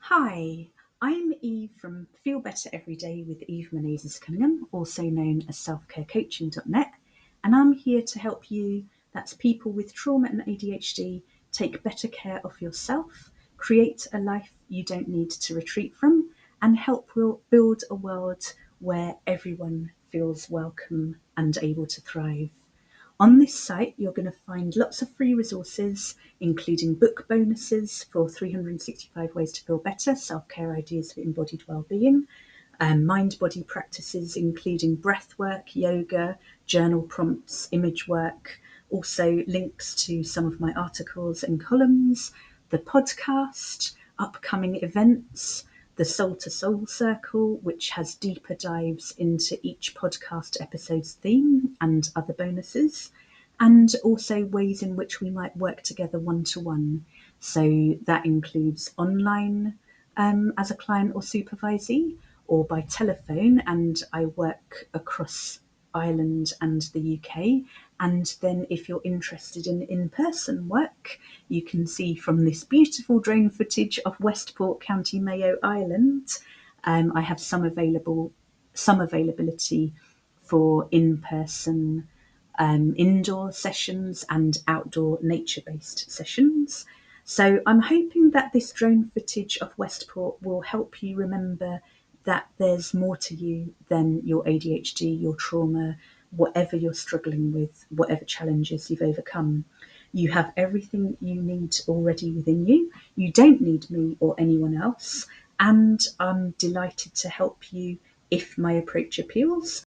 Hi, I'm Eve from Feel Better Every Day with Eve Menezes Cunningham, also known as selfcarecoaching.net, and I'm here to help you, that's people with trauma and ADHD, take better care of yourself, create a life you don't need to retreat from, and help build a world where everyone feels welcome and able to thrive. On this site, you're going to find lots of free resources, including book bonuses for 365 Ways to Feel Better, self-care ideas for embodied well-being, mind-body practices, including breath work, yoga, journal prompts, image work, also links to some of my articles and columns, the podcast, upcoming events, the Soul to Soul Circle, which has deeper dives into each podcast episode's theme and other bonuses, and also ways in which we might work together one to one. So that includes online as a client or supervisee, or by telephone, and I work across Ireland and the UK. And then, if you're interested in in-person work, you can see from this beautiful drone footage of Westport, County Mayo, Ireland. I have some availability for in-person indoor sessions and outdoor nature-based sessions. So I'm hoping that this drone footage of Westport will help you remember that there's more to you than your ADHD, your trauma, whatever you're struggling with, whatever challenges you've overcome. You have everything you need already within you. You don't need me or anyone else. And I'm delighted to help you if my approach appeals.